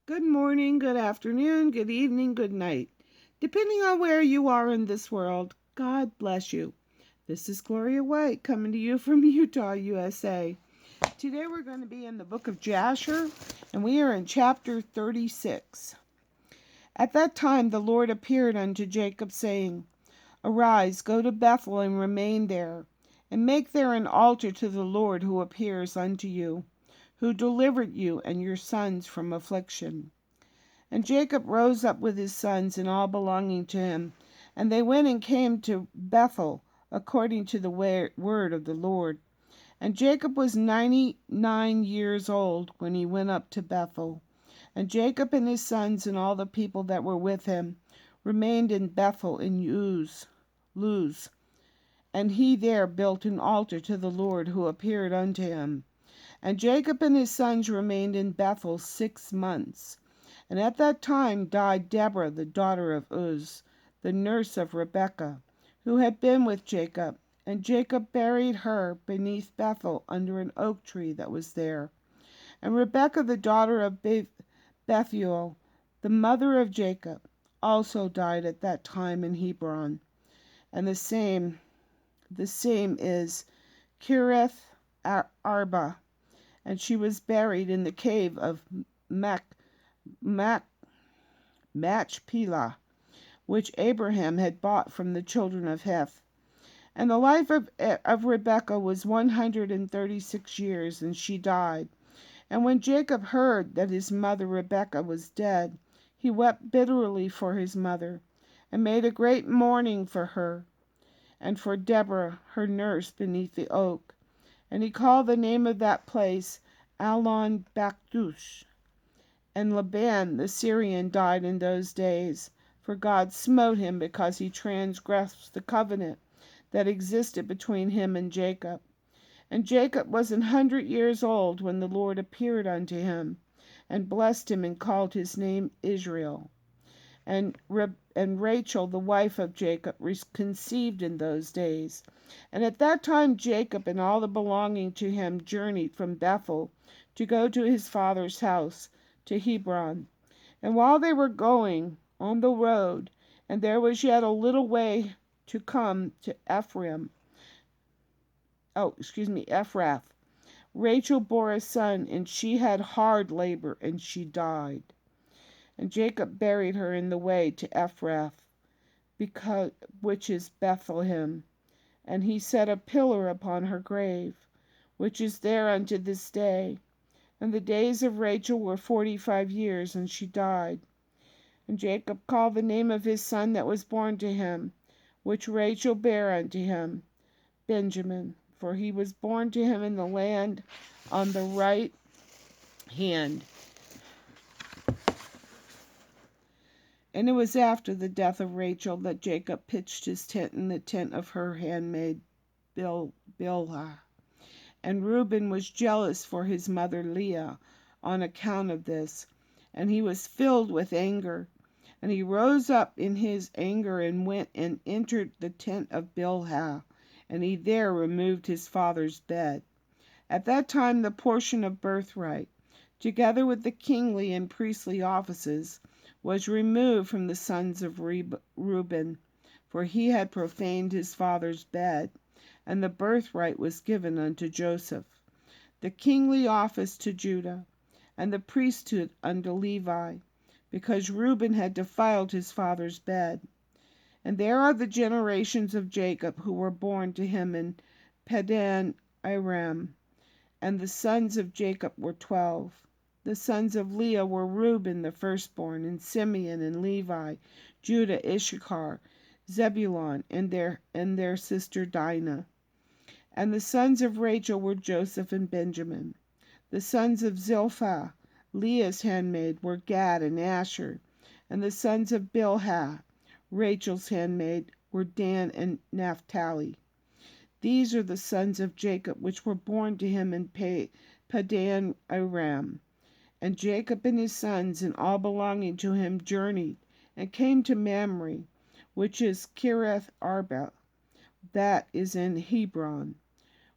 Good morning, good afternoon, good evening, good night. Depending on where you are in this world, God bless you. This is Gloria White coming to you from Utah, USA. Today we're going to be in the book of Jasher, and we are in chapter 36. At that time the Lord appeared unto Jacob, saying, Arise, go to Bethel and remain there, and make there an altar to the Lord who appears unto you, who delivered you and your sons from affliction. And Jacob rose up with his sons and all belonging to him, and they went and came to Bethel, according to the word of the Lord. And Jacob was 99 years old when he went up to Bethel. And Jacob and his sons and all the people that were with him remained in Bethel in Luz. And he there built an altar to the Lord who appeared unto him. And Jacob and his sons remained in Bethel 6 months. And at that time died Deborah, the daughter of Uz, the nurse of Rebekah, who had been with Jacob. And Jacob buried her beneath Bethel under an oak tree that was there. And Rebekah, the daughter of Bethuel, the mother of Jacob, also died at that time in Hebron. And the same is Kirith Arba. And she was buried in the cave of Machpelah, which Abraham had bought from the children of Heth. And the life of Rebekah was 136 years, and she died. And when Jacob heard that his mother Rebekah was dead, he wept bitterly for his mother, and made a great mourning for her, and for Deborah her nurse beneath the oak. And he called the name of that place Allon Bachuth. And Laban the Syrian died in those days, for God smote him because he transgressed the covenant that existed between him and Jacob. And Jacob was 100 years old when the Lord appeared unto him, and blessed him, and called his name Israel. And Rachel, the wife of Jacob, conceived in those days. And at that time Jacob and all the belonging to him journeyed from Bethel to go to his father's house, to Hebron. And while they were going on the road, and there was yet a little way to come to Ephrath, Rachel bore a son, and she had hard labor, and she died. And Jacob buried her in the way to Ephrath, which is Bethlehem. And he set a pillar upon her grave, which is there unto this day. And the days of Rachel were 45 years, and she died. And Jacob called the name of his son that was born to him, which Rachel bare unto him, Benjamin, for he was born to him in the land on the right hand. And it was after the death of Rachel that Jacob pitched his tent in the tent of her handmaid Bilhah. And Reuben was jealous for his mother Leah on account of this, and he was filled with anger. And he rose up in his anger and went and entered the tent of Bilhah, and he there removed his father's bed. At that time the portion of birthright, together with the kingly and priestly offices, was removed from the sons of Reuben, for he had profaned his father's bed. And the birthright was given unto Joseph, the kingly office to Judah, and the priesthood unto Levi, because Reuben had defiled his father's bed. And there are the generations of Jacob who were born to him in Padan Aram. And the sons of Jacob were 12. The sons of Leah were Reuben the firstborn, and Simeon, and Levi, Judah, Issachar, Zebulun, and their sister Dinah. And the sons of Rachel were Joseph and Benjamin. The sons of Zilpah, Leah's handmaid, were Gad and Asher. And the sons of Bilhah, Rachel's handmaid, were Dan and Naphtali. These are the sons of Jacob which were born to him in Padan Aram. And Jacob and his sons and all belonging to him journeyed, and came to Mamre, which is Kirith Arba, that is in Hebron,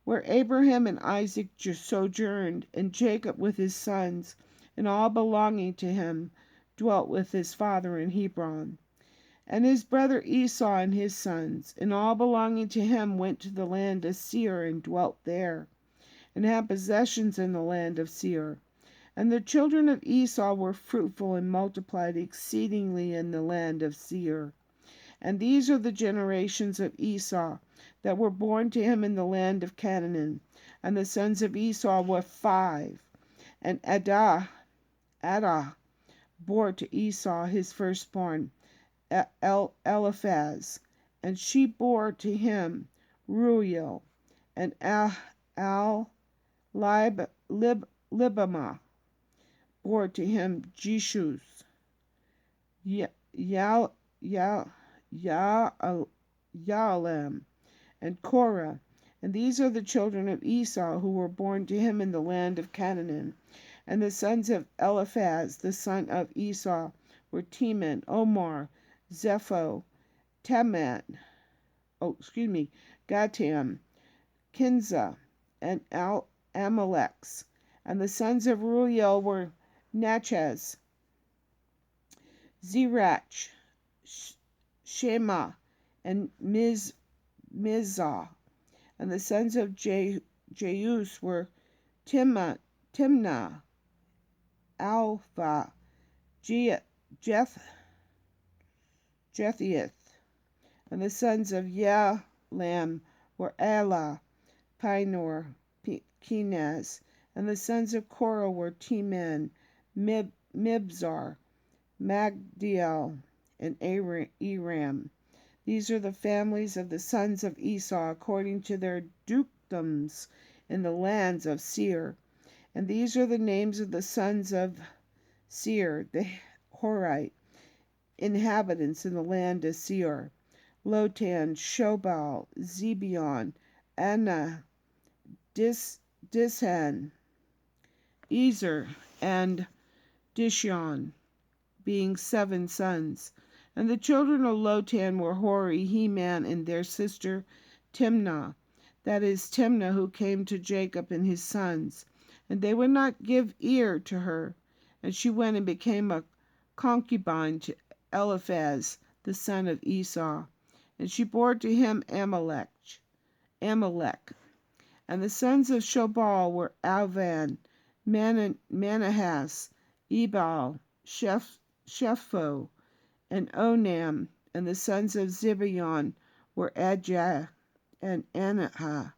where Abraham and Isaac sojourned, and Jacob with his sons, and all belonging to him, dwelt with his father in Hebron. And his brother Esau and his sons, and all belonging to him, went to the land of Seir and dwelt there, and had possessions in the land of Seir. And the children of Esau were fruitful and multiplied exceedingly in the land of Seir. And these are the generations of Esau that were born to him in the land of Canaan. And the sons of Esau were 5. And Adah bore to Esau his firstborn, Eliphaz. And she bore to him Reuel, and Libamah bore to him Jeshus, Yaalam, and Korah. And these are the children of Esau who were born to him in the land of Canaan. And the sons of Eliphaz, the son of Esau, were Teman, Omar, Zepho, Gatam, Kinza, and Amaleks. And the sons of Reuel were Nachaz, Zerach, Shema, and Mizah. And the sons of Jeus were Timnah, Alpha, Jethieth. And the sons of Yalam were Elah, Pinor, Kenaz. And the sons of Korah were Teman, Mibzar, Magdiel, and Eram. These are the families of the sons of Esau according to their dukedoms in the lands of Seir. And these are the names of the sons of Seir, the Horite, inhabitants in the land of Seir: Lotan, Shobal, Zibeon, Anna, Dishan, Ezer, and Dishon, being 7 sons. And the children of Lotan were Hori, Heman, and their sister Timnah, that is, Timnah, who came to Jacob and his sons. And they would not give ear to her, and she went and became a concubine to Eliphaz, the son of Esau. And she bore to him Amalek. And the sons of Shobal were Alvan, Manahas, Ebal, Shepho, and Onam. And the sons of Zibeon were Ajah and Anha.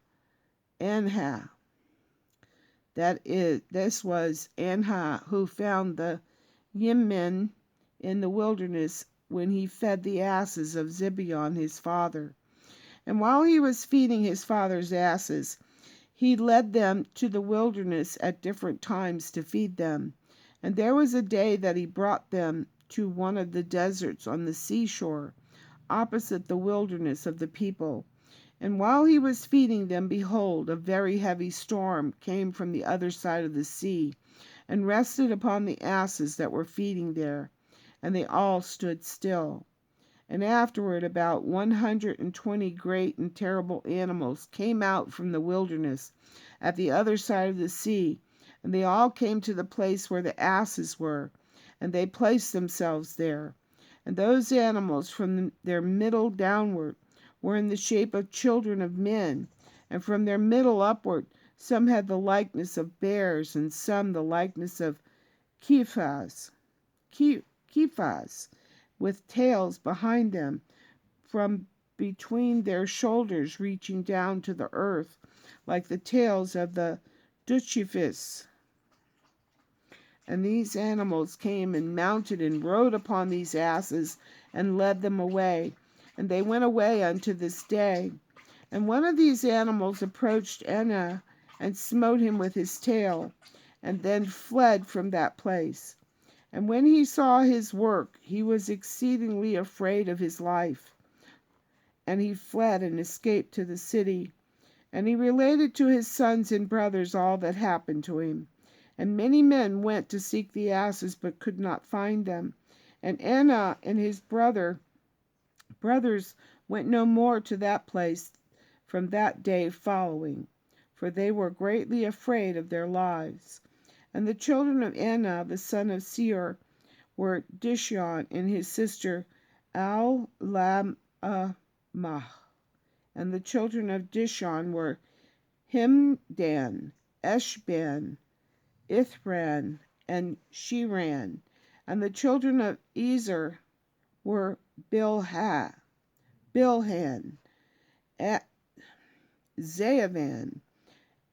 This was Anha, who found the Yimmin in the wilderness when he fed the asses of Zibeon his father. And while he was feeding his father's asses, he led them to the wilderness at different times to feed them. And there was a day that he brought them to one of the deserts on the seashore, opposite the wilderness of the people. And while he was feeding them, behold, a very heavy storm came from the other side of the sea, and rested upon the asses that were feeding there, and they all stood still. And afterward about 120 great and terrible animals came out from the wilderness at the other side of the sea, and they all came to the place where the asses were, and they placed themselves there. And those animals from their middle downward were in the shape of children of men, and from their middle upward some had the likeness of bears, and some the likeness of kephas, with tails behind them, from between their shoulders reaching down to the earth, like the tails of the duchifis. And these animals came and mounted and rode upon these asses, and led them away. And they went away unto this day. And one of these animals approached Anna, and smote him with his tail, and then fled from that place. And when he saw his work, he was exceedingly afraid of his life. And he fled and escaped to the city. And he related to his sons and brothers all that happened to him. And many men went to seek the asses, but could not find them. And Anna and his brothers went no more to that place from that day following, for they were greatly afraid of their lives. And the children of Anah, the son of Seir, were Dishon and his sister Al-Lamah. And the children of Dishon were Himdan, Eshban, Ithran, and Shiran. And the children of Ezer were Bilhan, Zaavan,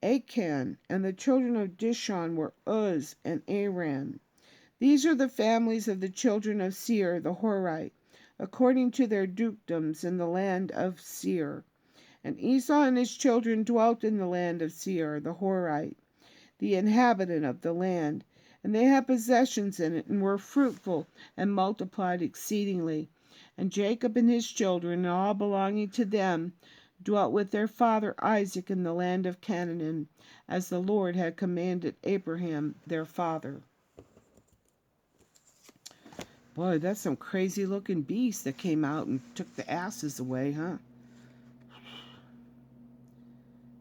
Achan. And the children of Dishon were Uz and Aran. These are the families of the children of Seir the Horite, according to their dukedoms in the land of Seir. And Esau and his children dwelt in the land of Seir the Horite, the inhabitant of the land. And they had possessions in it, and were fruitful, and multiplied exceedingly. And Jacob and his children, and all belonging to them, dwelt with their father Isaac in the land of Canaan, as the Lord had commanded Abraham their father. Boy, that's some crazy looking beast that came out and took the asses away, huh?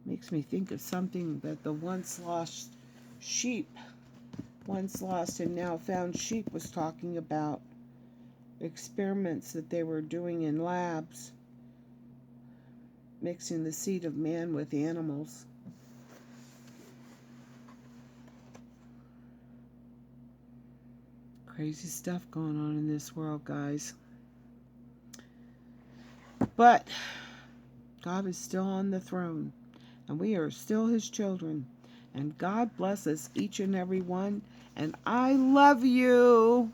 Makes me think of something that the once lost and now found sheep was talking about. Experiments that they were doing in labs, mixing the seed of man with animals. Crazy stuff going on in this world, guys. But God is still on the throne, and we are still his children. And God bless us, each and every one. And I love you.